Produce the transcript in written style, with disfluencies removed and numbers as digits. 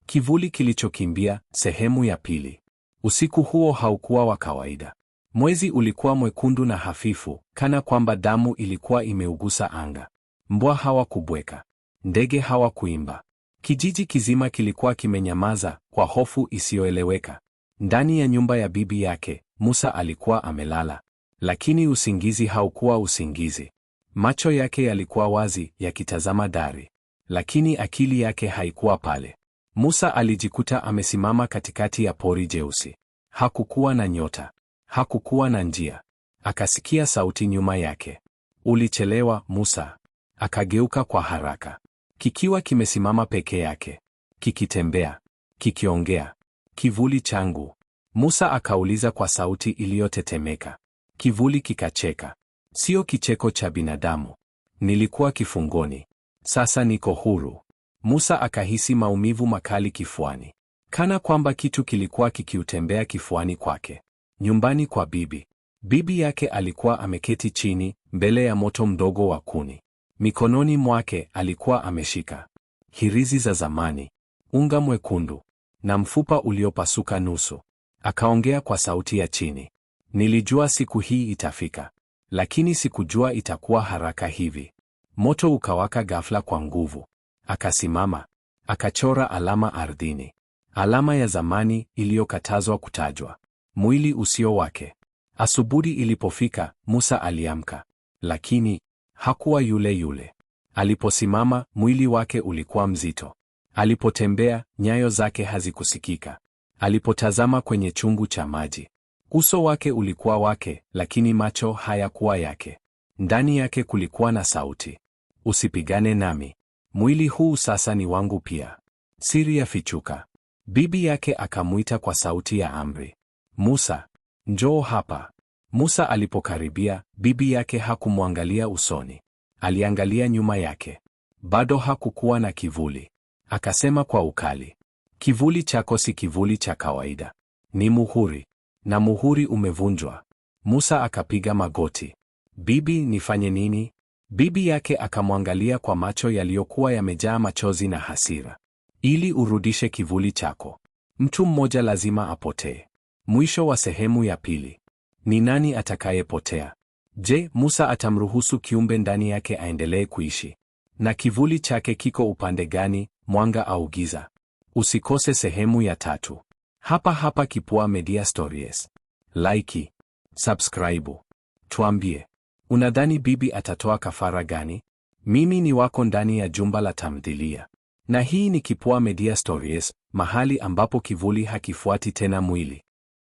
Kivuli kilichokimbia, sehemu ya pili. Usiku huo haukuwa wa kawaida. Mwezi ulikuwa mwekundu na hafifu, kana kwamba damu ilikuwa imeugusa anga. Mbwa hawakubweka. Ndege hawakuimba. Kijiji kizima kilikuwa kimenyamaza kwa hofu isiyoeleweka. Ndani ya nyumba ya bibi yake, Musa alikuwa amelala. Lakini usingizi haukuwa usingizi. Macho yake yalikuwa wazi, yakitazama dari. Lakini akili yake haikuwa pale. Musa alijikuta amesimama katikati ya pori jeusi. Hakukuwa na nyota. Hakukuwa na njia. Akasikia sauti nyuma yake. Ulichelewa, Musa. Akageuka kwa haraka. Kikiwa kimesimama peke yake. Kikitembea. Kikiongea. Kivuli changu. Musa akauliza kwa sauti iliyotetemeka. Kivuli kikacheka. Sio kicheko cha binadamu. Nilikuwa kifungoni. Sasa niko huru. Musa akahisi maumivu makali kifuani. Kana kwamba kitu kilikuwa kikiutembea kifuani kwake. Nyumbani kwa bibi. Bibi yake alikuwa ameketi chini, mbele ya moto mdogo wa kuni. Mikononi mwake alikuwa ameshika hirizi za zamani, unga mwekundu, na mfupa uliopasuka nusu. Akaongea kwa sauti ya chini. Nilijua siku hii itafika. Lakini sikujua itakuwa haraka hivi. Moto ukawaka ghafla kwa nguvu. Akasimama. Akachora alama ardhini. Alama ya zamani iliyokatazwa kutajwa. Mwili usio wake. Asubuhi ilipofika, Musa aliamka. Lakini hakuwa yule yule. Aliposimama, mwili wake ulikuwa mzito. Alipotembea, nyayo zake hazikusikika. Alipotazama kwenye chungu cha maji, uso wake ulikuwa wake, lakini macho hayakuwa yake. Ndani yake kulikuwa na sauti. Usipigane nami. Mwili huu sasa ni wangu pia. Siri yafichuka. Bibi yake akamuita kwa sauti ya amri. Musa, njoo hapa. Musa alipokaribia, bibi yake hakumwangalia usoni. Aliangalia nyuma yake. Bado hakukuwa na kivuli. Akasema kwa ukali. Kivuli chako si kivuli cha kawaida. Ni muhuri. Na muhuri umevunjwa. Musa akapiga magoti. Bibi, nifanye nini? Bibi yake akamwangalia kwa macho yaliyokuwa yamejaa machozi na hasira. Ili urudishe kivuli chako, mtu mmoja lazima apotee. Mwisho wa sehemu ya pili. Ni nani atakayepotea? Je, Musa atamruhusu kiumbe ndani yake aendelee kuishi? Na kivuli chake kiko upande gani, mwanga au giza? Usikose sehemu ya 3. Hapa hapa Kipua Media Stories. Like, subscribe. Tuambie, unadhani bibi atatoa kafara gani? Mimi ni wako ndani ya jumba la tamthilia. Na hii ni Kipua Media Stories, mahali ambapo kivuli hakifuati tena mwili.